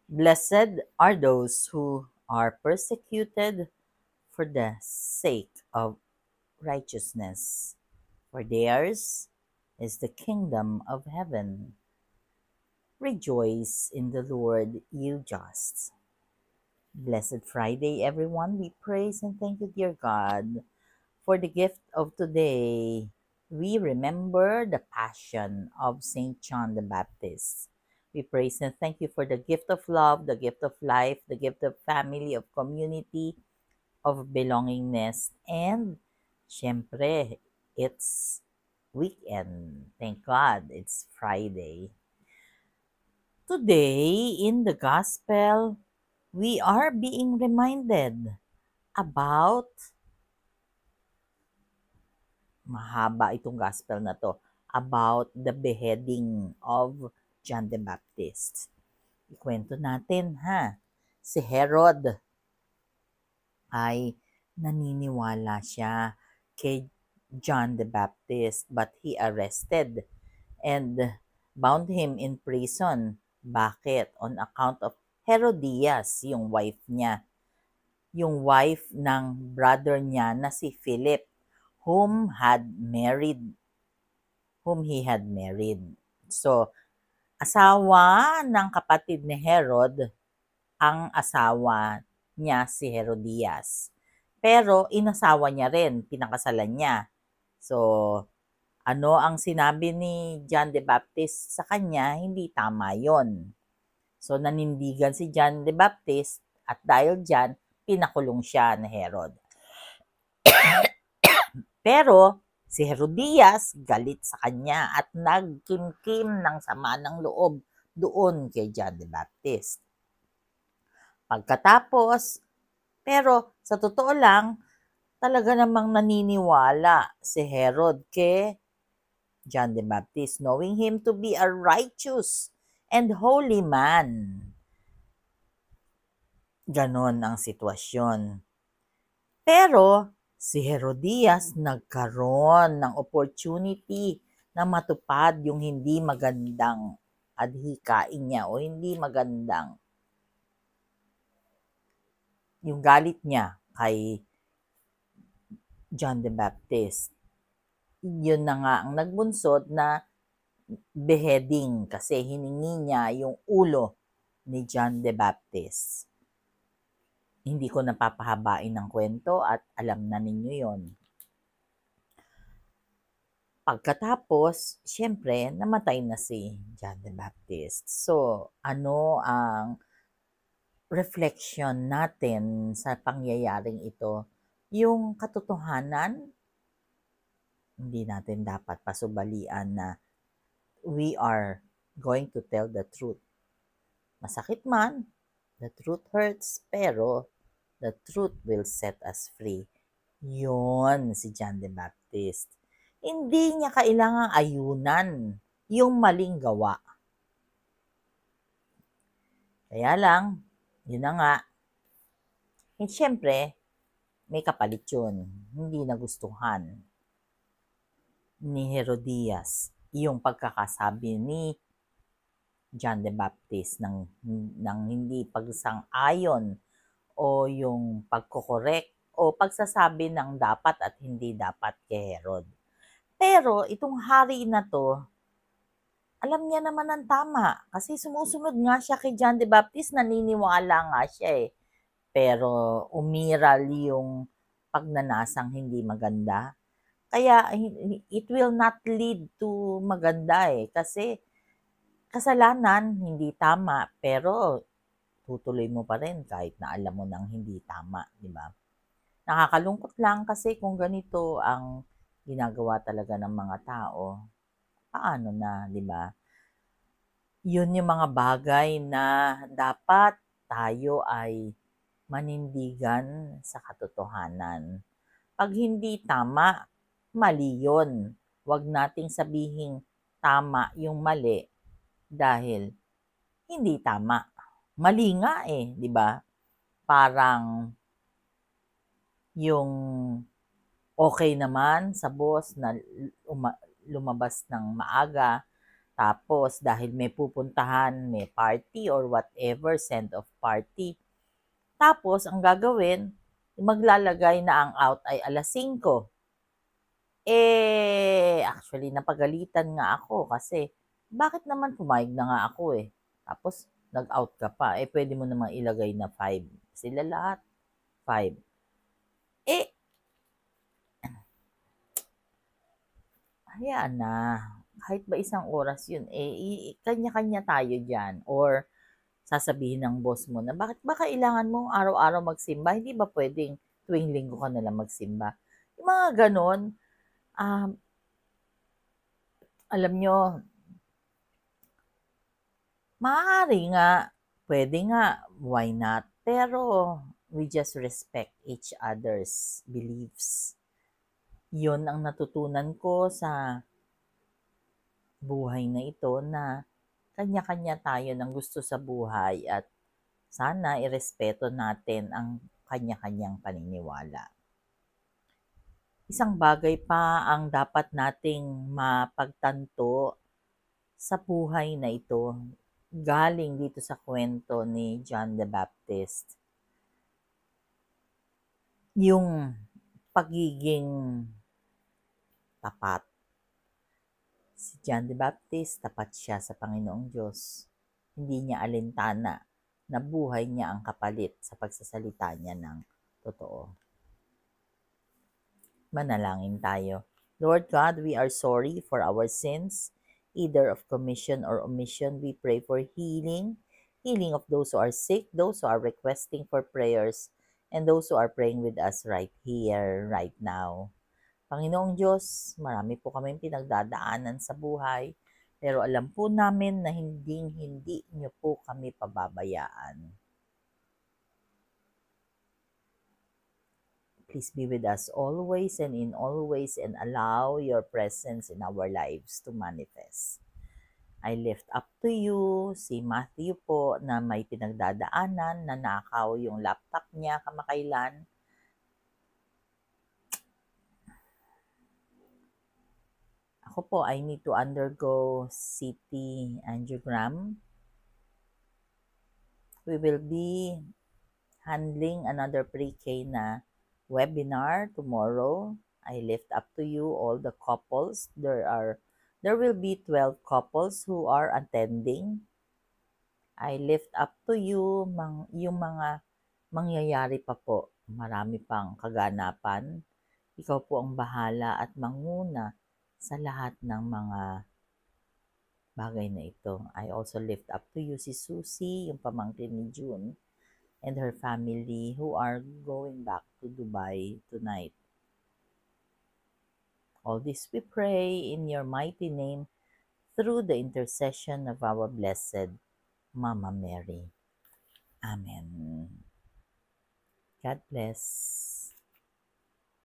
Blessed are those who are persecuted for the sake of righteousness, for theirs is the kingdom of heaven. Rejoice in the Lord, you just. Blessed Friday, everyone. We praise and thank you, dear God, for the gift of today. We remember the passion of St. John the Baptist. We praise and thank you for the gift of love, the gift of life, the gift of family, of community, of belongingness, and syempre, it's weekend. Thank God, it's Friday. Today, in the Gospel, we are being reminded about, mahaba itong Gospel na to, about the beheading of John the Baptist. Ikwento natin ha. Si Herod ay naniniwala siya kay John the Baptist, but he arrested and bound him in prison. Bakit? On account of Herodias, yung wife niya. Yung wife ng brother niya na si Philip, whom he had married. So, asawa ng kapatid ni Herod, ang asawa niya si Herodias. Pero inasawa niya rin, pinakasalan niya. So, ano ang sinabi ni John the Baptist sa kanya, hindi tama yon. So, nanindigan si John the Baptist at dahil dyan, pinakulong siya ni Herod. Pero, si Herodias galit sa kanya at nagkimkim ng sama ng loob doon kay John the Baptist. Pagkatapos, pero sa totoo lang, talaga namang naniniwala si Herod kay John the Baptist, knowing him to be a righteous and holy man. Ganon ang sitwasyon. Pero si Herodias nagkaroon ng opportunity na matupad yung hindi magandang adhikain niya o hindi magandang yung galit niya kay John the Baptist. Yun na nga ang nagbunsod na beheading kasi hiningi niya yung ulo ni John the Baptist. Hindi ko napapahabain ng kwento at alam na ninyo yon. Pagkatapos, syempre, namatay na si John the Baptist. So, ano ang reflection natin sa pangyayaring ito? Yung katotohanan, hindi natin dapat pasubalian na we are going to tell the truth. Masakit man, the truth hurts, pero the truth will set us free. Yun si John the Baptist. Hindi niya kailangang ayunan yung maling gawa. Kaya lang, yun na nga. And syempre, may kapalit yun. Hindi nagustuhan ni Herodias yung pagkakasabi ni John the Baptist ng hindi pagsang-ayon o yung pagkokorek o pagsasabi ng dapat at hindi dapat kay Herod. Pero itong hari na to, alam niya naman ang tama kasi sumusunod nga siya kay John the Baptist, naniniwala nga siya eh. Pero umiral yung pagnanasang hindi maganda. Kaya it will not lead to maganda eh. Kasi kasalanan, hindi tama, pero tutuloy mo pa rin kahit na alam mo nang hindi tama, di ba? Nakakalungkot lang kasi kung ganito ang ginagawa talaga ng mga tao, paano na, di ba? Yun yung mga bagay na dapat tayo ay manindigan sa katotohanan. Pag hindi tama, mali yun. Huwag nating sabihing tama yung mali dahil hindi tama. Mali nga eh, di ba? Parang yung okay naman sa boss na lumabas ng maaga, Tapos, dahil may pupuntahan, may party or whatever, send-off party. Tapos, ang gagawin, maglalagay na ang out ay 5:00. Actually napagalitan nga ako kasi bakit naman pumayag na nga ako eh. Tapos nag-out ka pa, pwede mo namang ilagay na 5. Sila lahat 5. Eh, hayaan na. Kahit ba isang oras yun, kanya-kanya tayo dyan. Or sasabihin ng boss mo na bakit ba kailangan mo araw-araw magsimba? Hindi ba pwedeng tuwing linggo ka nalang magsimba? Yung mga ganon, um, alam nyo, maaari nga, pwede nga, why not? Pero we just respect each other's beliefs. Yun ang natutunan ko sa buhay na ito na kanya-kanya tayo ng gusto sa buhay at sana irespeto natin ang kanya-kanyang paniniwala. Isang bagay pa ang dapat nating mapagtanto sa buhay na ito, galing dito sa kwento ni John the Baptist. Yung pagiging tapat. Si John the Baptist, tapat siya sa Panginoong Diyos. Hindi niya alintana na buhay niya ang kapalit sa pagsasalita niya ng totoo. Manalangin tayo. Lord God, we are sorry for our sins, either of commission or omission. We pray for healing of those who are sick, those who are requesting for prayers, and those who are praying with us right here, right now. Panginoong Diyos, marami po kaming pinagdadaanan sa buhay, pero alam po namin na hindi niyo po kami pababayaan. Please be with us always and in all ways and allow your presence in our lives to manifest. I lift up to you si Matthew po na may pinagdadaanan na nakaw yung laptop niya kamakailan. Ako po, I need to undergo CT angiogram. We will be handling another pre-K na webinar tomorrow. I lift up to you all the couples. There will be 12 couples who are attending. I lift up to you yung mga mangyayari pa po. Marami pang kaganapan. Ikaw po ang bahala at manguna sa lahat ng mga bagay na ito. I also lift up to you si Susie, yung pamangkin ni June, and her family who are going back to Dubai tonight. All this we pray in your mighty name through the intercession of our blessed Mama Mary. Amen. God bless.